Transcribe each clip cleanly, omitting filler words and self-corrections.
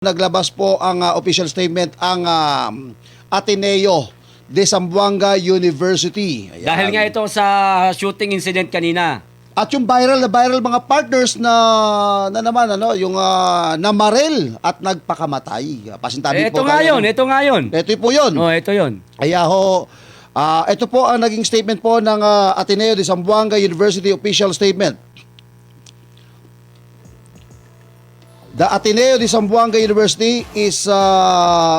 Naglabas po ang official statement ang Ateneo de Zamboanga University. Ayan. Dahil nga ito sa shooting incident kanina. At yung viral mga partners na naman yung namaril at nagpakamatay. Pasintabi po Ito nga yun, ito nga yun. Ito po yun. Oh, ito yun. Kaya ho, ito po ang naging statement po ng Ateneo de Zamboanga University official statement. The Ateneo de Zamboanga University is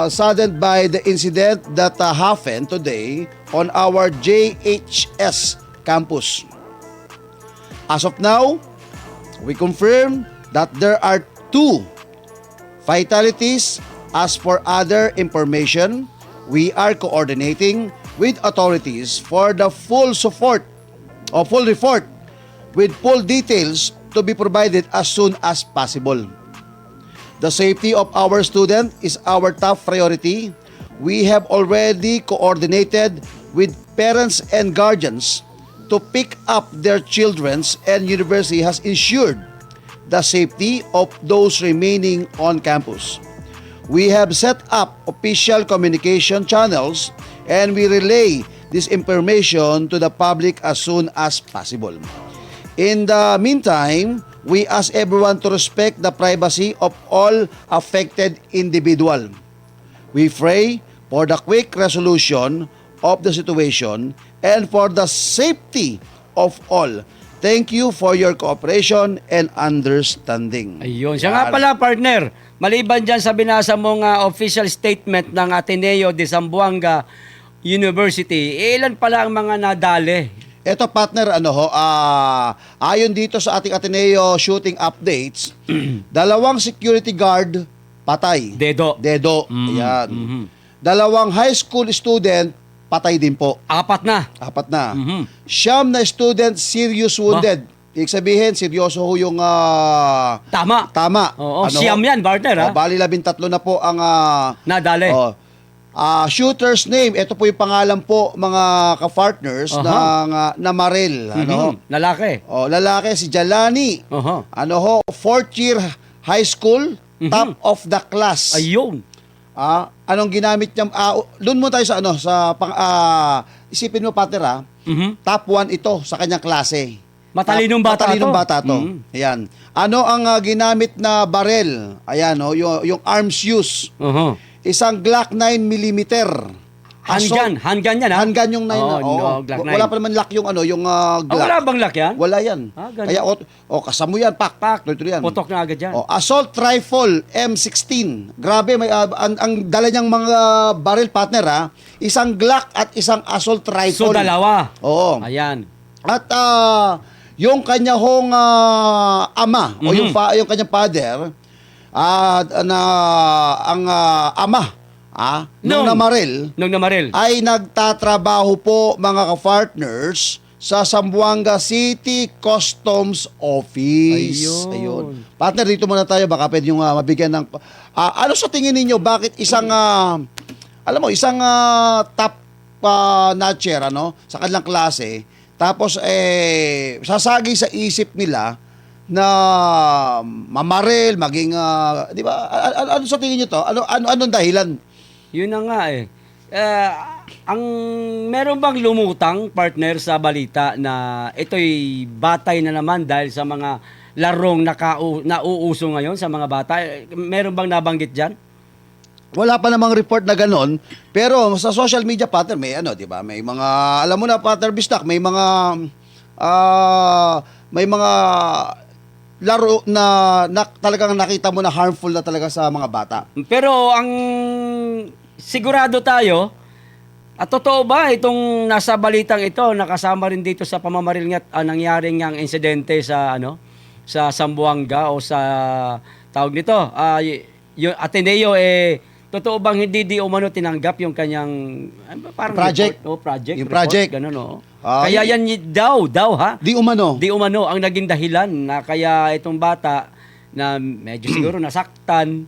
saddened by the incident that happened today on our JHS campus. As of now, we confirm that there are 2 fatalities. As for other information, we are coordinating with authorities for the full support or full report with full details to be provided as soon as possible. The safety of our student is our top priority. We have already coordinated with parents and guardians to pick up their children, and university has ensured the safety of those remaining on campus. We have set up official communication channels and we relay this information to the public as soon as possible. In the meantime, we ask everyone to respect the privacy of all affected individuals. We pray for the quick resolution of the situation and for the safety of all. Thank you for your cooperation and understanding. Ayun. Siya nga pala, partner. Maliban dyan sa binasa mong official statement ng Ateneo de Zamboanga University, ilan pala ang mga nadali? Ito partner, ayon dito sa ating Ateneo shooting updates, 2 security guard patay. Dedo. Ayan. 2 high school student patay din po. 4 na. 4 na. 9 na student serious wounded. Ibig sabihin, seryoso ho yung Tama. Oo, siyam yan, partner. Bali 13 na po ang nadali. Shooter's name, ito po yung pangalan po mga ka-partners ng namaril. Lalaki. Lalaki si Jalani. 4th year high school, top of the class. Ayun. Anong ginamit niya? Doon mo tayo sa isipin mo partner top 1 ito sa kanyang klase. Matalinong bata to. Ayan. Ano ang ginamit na barel? Ayan, yung arms use. Isang Glock 9mm. Handgun yan, ha? Handgun yung 9. Glock 9. Wala pa naman lock yung yung Glock. Wala bang lock yan? Wala yan. Kaya kasamo yan, pak. Tuloy yan. Putok na agad yan. Assault rifle M16. Grabe, may ang dala niyang mga barrel partner isang Glock at isang assault rifle. So dalawa. Oo. Ayan. At yung kanya hong ama o yung kanyang father, ang ama nung namaril ay nagtatrabaho po mga ka-partners sa Zamboanga City Customs Office. Ayun. Partner, dito muna tayo, baka pwede yung mabigyan ng ano sa tingin ninyo, bakit isang top notcher sa kanilang klase, tapos sasagi sa isip nila na mamaril, maging di ba? Ano sa tingin niyo to? Anong dahilan? Yun na nga ang meron bang lumutang partner sa balita na ito'y batay na naman dahil sa mga larong nauuso ngayon sa mga bata? Meron bang nabanggit diyan? Wala pa namang report na ganon, pero sa social media partner may di ba? May mga alam mo na partner Bistak, may mga laro na talagang nakita mo na harmful na talaga sa mga bata. Pero ang sigurado tayo, at totoo ba itong nasa balitang ito, nakasama rin dito sa pamamaril nga nangyaring ang insidente sa sa Zamboanga o sa tawag nito, yung Ateneo totoo bang hindi di umano tinanggap yung kanyang parang project? Yung report, project. Ganun, kaya yan daw ha? Di umano ang naging dahilan na kaya itong bata na medyo siguro nasaktan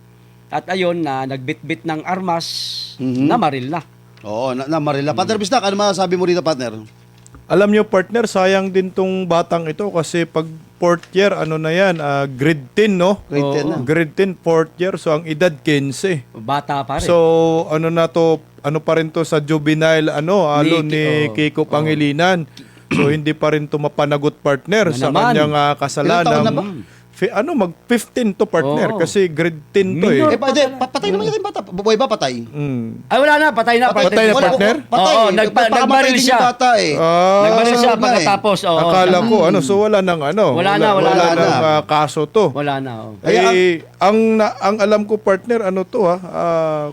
at ayun na nagbitbit ng armas, namaril na. Oo, namaril na. Partner Bistak, ano masasabi mo rito, partner? Alam nyo partner, sayang din tong batang ito kasi pag fourth year, ano na yan, grade 10, no? Grade 10 na. Grade 10, fourth year, so ang edad 15. Bata pa rin. So, ano na to, ano pa rin to sa juvenile, ni Kiko Pangilinan. So, hindi pa rin to mapanagot partner Na sa naman. kanyang Ilang taon kasalanan. na ba? Mag-15 to partner Oo. kasi grade 10 to Minor. eh. Pwede, patay naman yung bata. Buhay ba patay? Ay, wala na. Patay na. Patay na, Wala, partner? Patay. Oo, Baka nagbaril mamatay din siya. yung bata eh. Nagbaril siya sunod na eh. pagkatapos. Oo, Akala ko, so wala nang Wala na. nang na. kaso to. Wala na. Oh. Ang alam ko partner,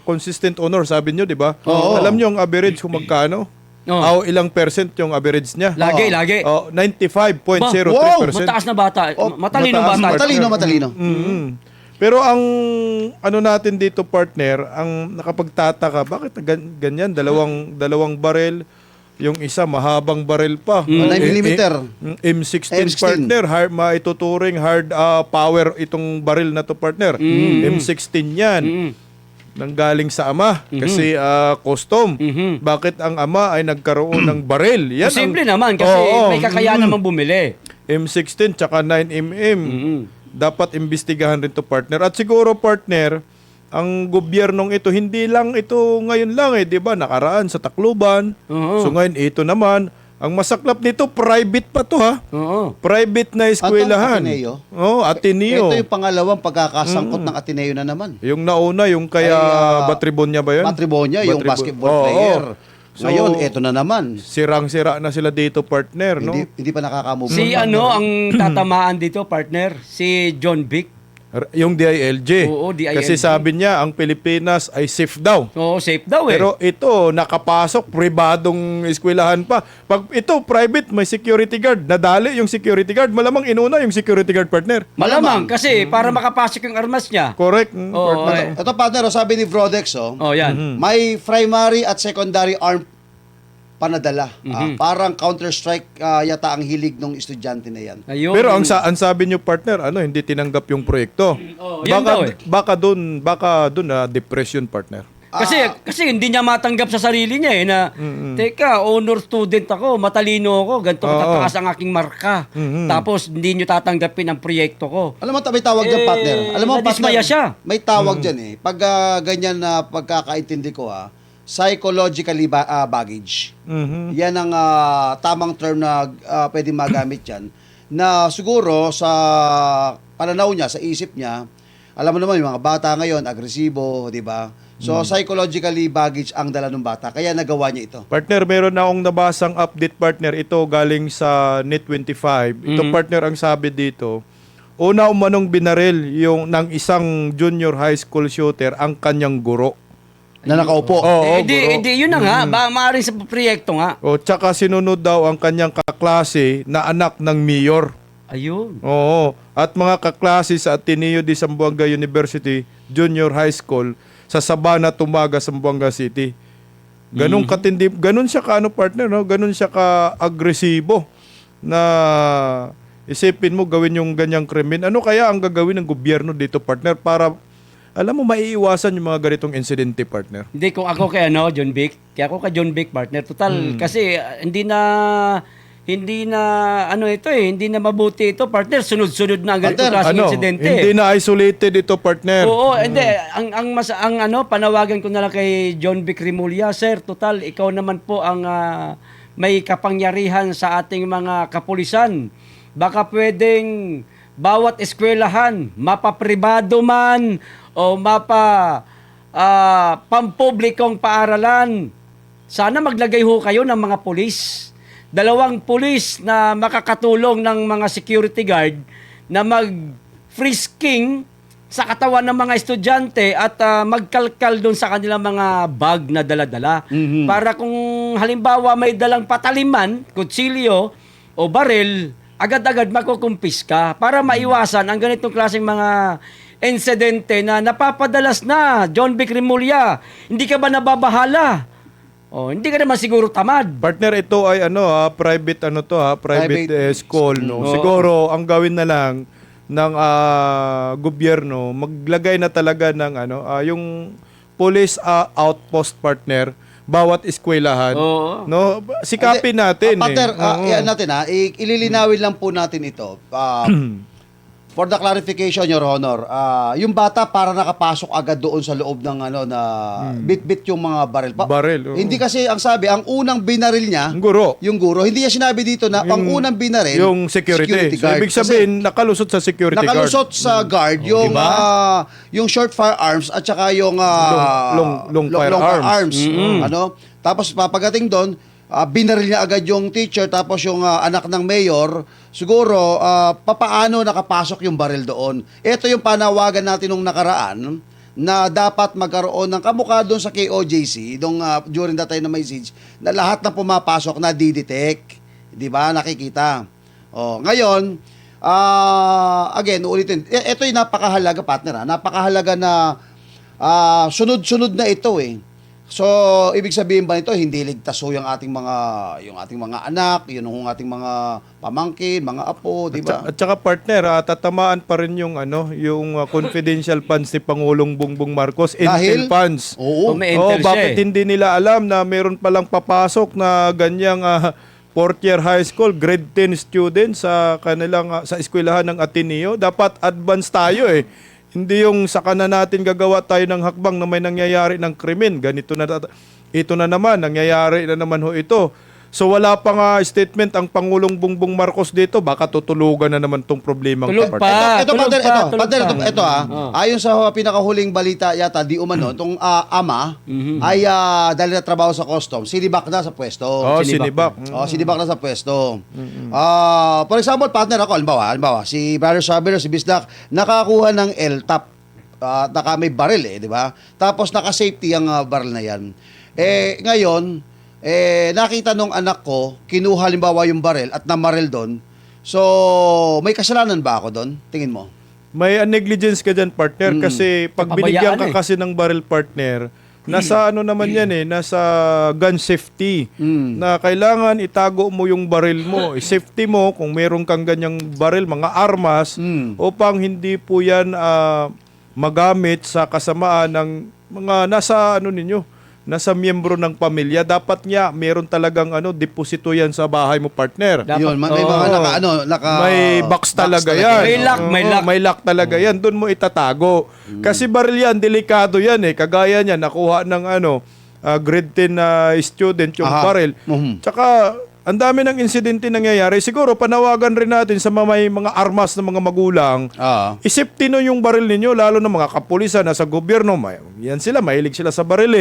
consistent honor, sabi nyo, di ba? Oo. Alam nyo ang average kung magkano? Oo. Ilang percent yung average niya? Lagi. 95.03%. Wow, mataas na bata. Matalino mataas, bata. Matalino. Pero ang natin dito partner, ang nakapagtataka, bakit ganyan? Dalawang barel, yung isa mahabang barel pa. 9mm. M16 M16. partner, maituturing hard power itong baril na to partner. M16 yan. Nanggaling sa ama kasi custom. Bakit ang ama ay nagkaroon ng baril? Yan Simple naman kasi may kakayahan naman bumili. M16 tsaka 9mm. Dapat imbestigahan rin to partner. At siguro partner, ang gobyernong ito, hindi lang ito ngayon lang 'di ba? Nakaraan sa Tacloban. So ngayon ito naman, ang masaklap nito, private pa to ha. Oo. Private na eskwelahan. Ateneo? Ateneo. Ito yung pangalawang pagkakasangkot ng Ateneo na naman. Yung nauna, yung kaya Batribonia ba yun? Matribonia, yung basketball Oo. player. So, Ngayon, ito na naman. Sirang-sira na sila dito, partner, no? Hindi pa nakakamove. Si ang tatamaan dito, partner? Si John Vic. Yung DILG. Oo, DILG. Kasi sabi niya, ang Pilipinas ay safe daw. Oo, safe daw eh. Pero ito, nakapasok, pribadong eskwelahan pa. Pag ito, private, may security guard. Nadali yung security guard. Malamang inuna yung security guard, partner. Malamang kasi para makapasok yung armas niya. Correct. Oo, partner. Ito partner, sabi ni Vrodex, Oh, yan. may primary at secondary arm panadala. Parang Counter-Strike yata ang hilig ng estudyante na yan. Ayun. Pero ang sabi niyo partner, hindi tinanggap yung proyekto. yan daw eh. Baka doon na depression partner. Kasi hindi niya matanggap sa sarili niya na teka, honor student ako, matalino ako, ganito katataas ang aking marka. Tapos hindi niyo tatanggapin ang proyekto ko. Alam mo, may tawag dyan, partner. Alam mo, nadismaya siya. May tawag dyan eh. Pag ganyan na pagkakaintindi ko psychologically baggage. Yan ang tamang term na pwedeng magamit yan. Na siguro sa pananaw niya, sa isip niya, alam mo naman yung mga bata ngayon, agresibo, di ba? So, psychologically baggage ang dala ng bata. Kaya nagawa niya ito. Partner, meron na akong nabasang update partner. Ito galing sa Net25. Ito partner ang sabi dito. Una umanong binaril ng isang junior high school shooter ang kanyang guro. Na nakaupo. Yun na nga, maaaring sa proyekto nga. Tsaka sinunod daw ang kanyang kaklase na anak ng mayor. Ayun. Oo. At mga kaklase sa Ateneo de Zamboanga University Junior High School sa Sabana, Tumaga, Zamboanga City. Ganun katindi, ganun siya partner, no? Ganun siya ka-agresibo na isipin mo gawin yung ganyang krimen. Ano kaya ang gagawin ng gobyerno dito, partner, para alam mo, maiiwasan yung mga ganitong insidente, partner? Hindi, kung ako kay John Vic, kaya ako kay John Vic, partner, total, kasi hindi na hindi na mabuti ito, partner, sunod-sunod na ang ganitong klaseng insidente. Hindi na isolated ito, partner. Oo, hindi, panawagan ko na lang kay John Vic Rimulya, sir, total, ikaw naman po ang may kapangyarihan sa ating mga kapulisan. Baka pwedeng bawat eskwelahan, mapapribado man o pampublikong paaralan, sana maglagay ho kayo ng mga pulis. 2 pulis na makakatulong ng mga security guard na mag-frisking sa katawan ng mga estudyante at magkalkal doon sa kanilang mga bag na dala-dala. Para kung halimbawa may dalang pataliman, kutsilyo o baril, agad-agad makukumpis ka para maiwasan ang ganitong klaseng mga insidente na napapadalas na. John Vic Rimulya, hindi ka ba nababahala? Hindi ka naman siguro tamad. Partner, ito ay private school, no. Oo. Siguro ang gawin na lang ng gobyerno, maglagay na talaga ng yung police outpost, partner. bawat eskwelahan. Oo. No, sikapin natin. Pater, Oo. yan natin ililinawin lang po natin ito. For the clarification, Your Honor, yung bata para nakapasok agad doon sa loob ng bit-bit yung mga baril. Baril, oo. Hindi kasi ang sabi, ang unang binaril niya, Ang guro. yung guro, hindi niya sinabi dito na ang unang binaril, Yung security. So, guard. ibig sabihin, nakalusot sa security guard. Nakalusot sa guard yung yung short firearms at saka yung Long firearms. Ano? Tapos papagating doon, binaril niya agad yung teacher tapos yung anak ng mayor, siguro papaano nakapasok yung baril doon. Ito yung panawagan natin nung nakaraan na dapat magkaroon ng kamukha doon sa KOJC during that time na message na lahat na pumapasok na didetect. Di ba? Nakikita. Ngayon, again, ulitin. Ito yung napakahalaga, partner. Napakahalaga na sunod-sunod na ito eh. So, ibig sabihin ba nito, hindi ligtas ho yung ating mga anak, yung ating mga pamangkin, mga apo, di ba? At saka partner, tatamaan pa rin yung confidential funds ni Pangulong Bongbong Marcos, Dahil? intel funds. Oo. May enter siya bakit hindi nila alam na meron palang papasok na ganyang fourth year high school, grade 10 students sa kanilang sa eskwelahan ng Ateneo? Dapat advance tayo eh. Hindi yung saka na natin gagawa tayo ng hakbang na may nangyayari ng krimen. Ito na naman, nangyayari na naman ho ito. So wala pa nga statement ang Pangulong Bongbong Marcos dito, baka tutulugan na naman tong problema. Tulog pa. Ito, tulog Pater, pa, ito, tulog Pater, pa. ito, ayon sa pinakahuling balita yata, di umano, itong ama ay dahil na trabaho sa custom, sinibak na sa pwesto. Sinibak. Sinibak na sa pwesto. For example, partner ako, halimbawa, si Brother Saber, si Bisdak, nakakuha ng LTAP. Naka may baril di ba? Tapos naka-safety ang baril na yan. Ngayon, nakita nung anak ko, kinuha halimbawa yung baril at namaril doon. So, may kasalanan ba ako doon? Tingin mo? May negligence ka dyan, partner, kasi pag binigyan ka Kapabayaan kasi ng barrel, partner, nasa naman yan nasa gun safety, na kailangan itago mo yung baril mo. Safety mo, kung meron kang ganyang baril, mga armas, upang hindi po yan magamit sa kasamaan ng mga nasa miyembro ng pamilya. Dapat nga meron talagang deposito yan sa bahay mo, partner. Yun, may mga May box talaga yan. May lock. May lock talaga yan. Doon mo itatago. Kasi baril yan, delikado yan Kagaya niya, nakuha ng grade 10 na student yung baril. Tsaka, ang dami ng insidente nangyayari. Siguro, panawagan rin natin sa may mga armas ng mga magulang. Isipti no yung baril ninyo, lalo na mga kapulisan na sa gobyerno. Yan sila, mahilig sila sa baril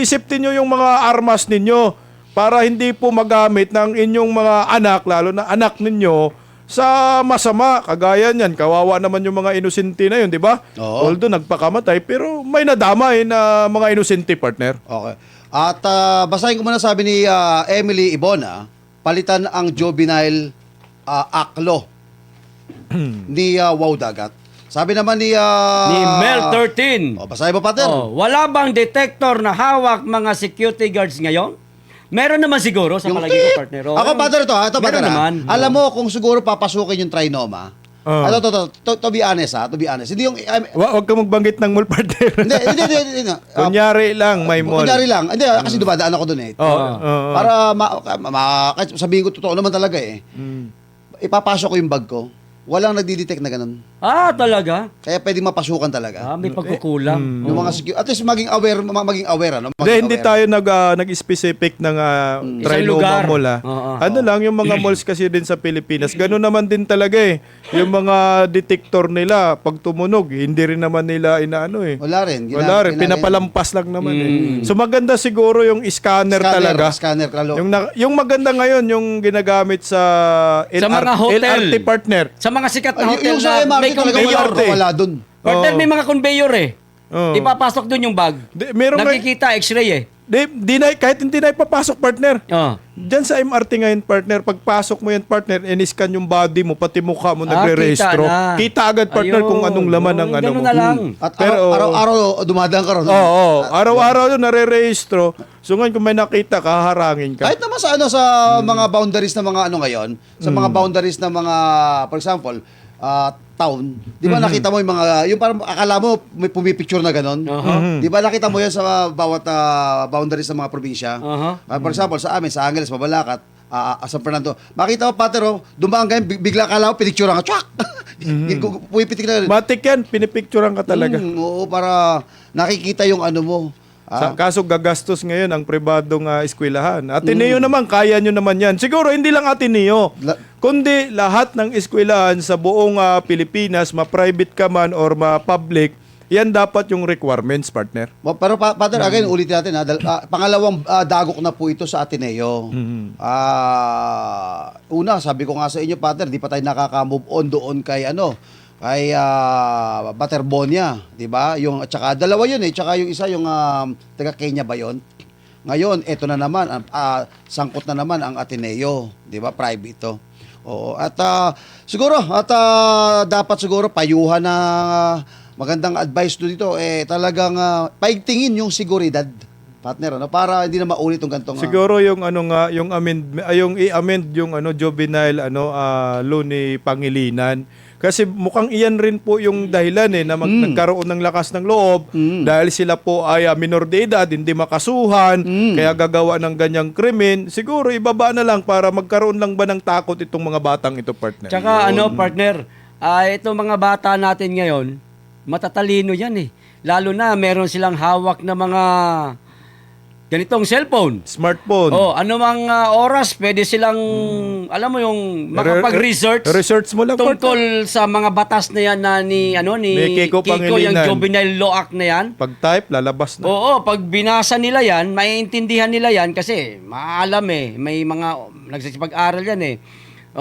isipti nyo yung mga armas ninyo para hindi po magamit ng inyong mga anak, lalo na anak ninyo, sa masama. Kagaya niyan, kawawa naman yung mga inosente na yun, di ba? Although nagpakamatay, pero may nadamay na mga inosente, partner. Okay. At basahin ko muna sabi ni Emily Ibona, palitan ang juvenile aklo ni Wow Dagat. Sabi naman ni Mel 13. basahin mo, Pater. Wala bang detector na hawak mga security guards ngayon? Meron naman siguro sa palagi ko, partner. Ako, Pater, ito, Meron Pater. naman. Alam mo kung siguro papasukin yung trinoma. To be honest, to be honest. Hindi yung Huwag ka magbanggit ng mall, partner. hindi. Kunyari lang, may mall. Kunyari lang. Hindi, kasi dumadaan ako doon Para kahit sabihin ko totoo naman talaga ipapasok ko yung bag ko. Walang nagdi-detect na ganun. Talaga? Kaya pwedeng mapasukan talaga. May pagkukulang. Yung mga at least maging aware ano? Hindi tayo nag-specific ng Trinoma lugar. Mall. Lang, yung mga malls kasi din sa Pilipinas, gano'n naman din talaga Yung mga detector nila, pag tumunog, hindi rin naman nila Wala rin. Wala rin, pinapalampas lang naman So maganda siguro yung scanner talaga. Scanner, lalo. Yung maganda ngayon, yung ginagamit sa mga hotel. LRT, partner. Sa mga sikat na hotel Yung sa na may MRT talaga conveyor. wala doon. Partner, may mga conveyor Ipapasok doon yung bag. Meron Nakikita, x-ray kahit hindi na ipapasok, partner. Oh. Diyan sa MRT ngayon, partner, pagpasok mo yan, partner, in-scan yung body mo, pati mukha mo, nagre-rehistro. Kita agad, partner, kung anong laman ng ano mo. Ganun na lang. At Pero, araw-araw dumadaan ka ron. Araw-araw yun, nare-rehistro. So ngayon, kung may nakita, kaharangin ka. Kahit naman sa mga boundaries na mga ngayon, sa mga boundaries na mga, for example, town. Di ba nakita mo yung mga, yung parang akala mo may pumipicture na ganon? Di ba nakita mo yan sa bawat boundaries ng mga probinsya? For example, sa amin, sa Angeles, Mabalacat, San Fernando. Makita mo, Pater, dumaan kayo, bigla akala mo, pinicture ka, tsak! Pumipitik na. Matik yan, pinipicturean ka talaga. Oo, para nakikita yung ano mo. Kaso gagastos ngayon ang pribadong eskwelahan. Ateneo naman, kaya nyo naman yan. Siguro hindi lang Ateneo, kundi lahat ng eskwelahan sa buong Pilipinas, ma-private ka man or ma-public, yan dapat yung requirements, partner. Pero Pater, again, ulitin natin. Pangalawang dagok na po ito sa Ateneo. Una, sabi ko nga sa inyo, Pater, di pa tayo nakaka-move on doon kay Baterbonia, 'di ba? Yung at saka dalawa 'yun tsaka yung isa yung taga Kenya ba 'yon? Ngayon, eto na naman sangkot na naman ang Ateneo, 'di ba? Private 'to. Oo, at siguro dapat siguro payuhan na magandang advice dito talagang paigtingin yung seguridad, partner, para hindi na maulit tong gantong Siguro yung yung i-amend yung juvenile law ni Pangilinan. Kasi mukhang iyan rin po yung dahilan na nagkaroon ng lakas ng loob dahil sila po ay minor de edad, hindi makasuhan, kaya gagawa ng ganyang krimen. Siguro ibaba na lang para magkaroon lang ba ng takot itong mga batang ito, partner. Tsaka partner, itong mga bata natin ngayon, matatalino yan Lalo na meron silang hawak na mga ganitong cellphone. Smartphone. Ano mang oras, pwede silang, alam mo yung makapag-research. Research mo lang, tungkol sa mga batas na yan ni Kiko Kiko, yung Pangilinan. Juvenile Law Act na yan. Pag-type, lalabas na. Oo, pag binasa nila yan, maiintindihan nila yan kasi maalam may mga nagsisipag-aral yan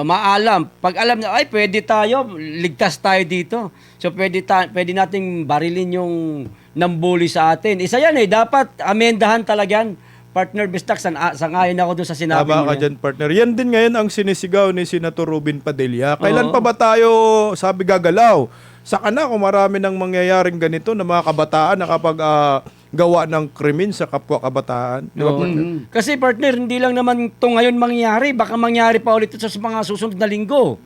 maalam. Pag alam na, pwede tayo, ligtas tayo dito. So, pwede nating barilin yung nambuli sa atin. Isa yan dapat amendahan talaga yan. Partner Bistak, sangayon ako doon sa sinabi mo. Tama ka dyan, partner. Yan din ngayon ang sinisigaw ni Senator Robin Padilla. Kailan pa ba tayo, sabi gagalaw? Saka na kung marami nang mangyayaring ganito na mga kabataan na kapag gawa ng krimen sa kapwa kabataan. Di ba, partner? Kasi partner, hindi lang naman ito ngayon mangyari. Baka mangyari pa ulit ito sa mga susunod na linggo.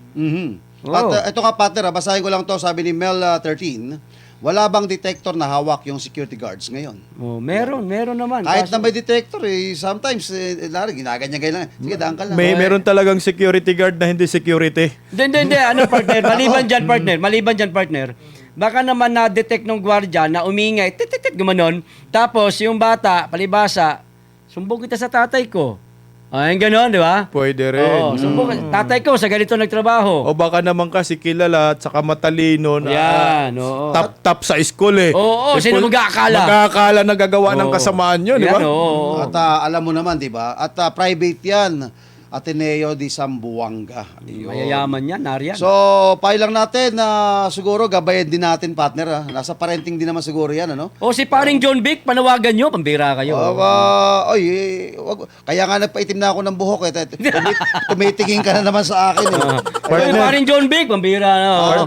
At ito nga, partner, basahin ko lang to, sabi ni Mel 13, wala bang detector na hawak yung security guards ngayon? Meron naman. Kahit na may detector, sometimes, ginaganyan lang. Sige, daan ka lang. Meron talagang security guard na hindi security. Hindi. Partner? Maliban dyan, partner. Baka naman na-detect ng gwardiya na umingay, titit, gumanon. Tapos, yung bata, palibasa, sumbong kita sa tatay ko. Yung gano'n, di ba? Pwede rin. Oo, sumbong, tatay ko, sa ganito nagtrabaho. O baka naman kasi kilala at saka matalino na Yan, oo. top sa school Oo, sino mag-aakala? Mag-aakala na gagawa ng kasamaan yun, di ba? Yan, oo. At alam mo naman, di ba? At private yan. Ateneo de Zamboanga. Mayayaman yan, Narian. So, lang natin na siguro gabayan din natin, partner. Nasa parenting din naman siguro yan, si paring John Vic, panawagan nyo, pambira kayo. Kaya nga nagpaitim na ako ng buhok. Tumitingin ka na naman sa akin. Paring John Vic, pambira.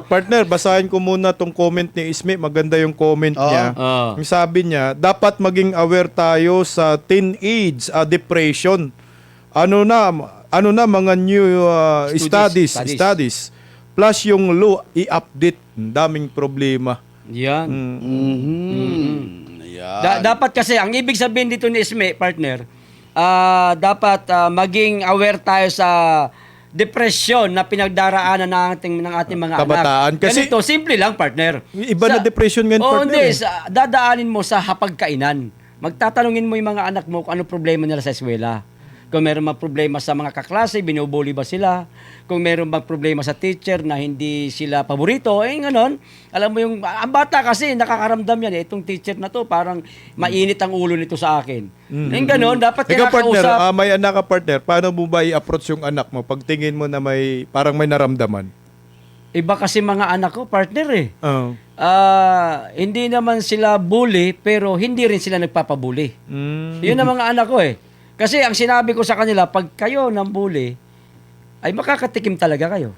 Partner, basahin ko muna tong comment ni Isme. Maganda yung comment niya. Yung sabi niya, dapat maging aware tayo sa teenage depression. Ano na mga new studies plus yung law i-update, daming problema. Yan. Ayan. Dapat kasi ang ibig sabihin dito ni Isme, partner, dapat maging aware tayo sa depression na pinagdaraanan ng ating mga kabataan. anak. Kasi ganito, simple lang, partner. Iba na depression ngayon, partner. Dadaanin mo sa hapagkainan. Magtatanungin mo yung mga anak mo kung ano problema nila sa eskwela. Kung meron bang problema sa mga kaklase, binubuli ba sila? Kung meron bang problema sa teacher na hindi sila paborito, ganon. Alam mo yung, ang bata kasi nakakaramdam yan. Itong teacher na to, parang mainit ang ulo nito sa akin. Ganon, dapat Ikaw, partner, kinakausap. may anak ka, partner. Paano mo ba i-approach yung anak mo pag tingin mo na parang may naramdaman? Iba kasi mga anak ko, partner Oo. Hindi naman sila bully, pero hindi rin sila nagpapabully. Yun ang mga anak ko Kasi ang sinabi ko sa kanila, pag kayo ng bully, ay makakatikim talaga kayo.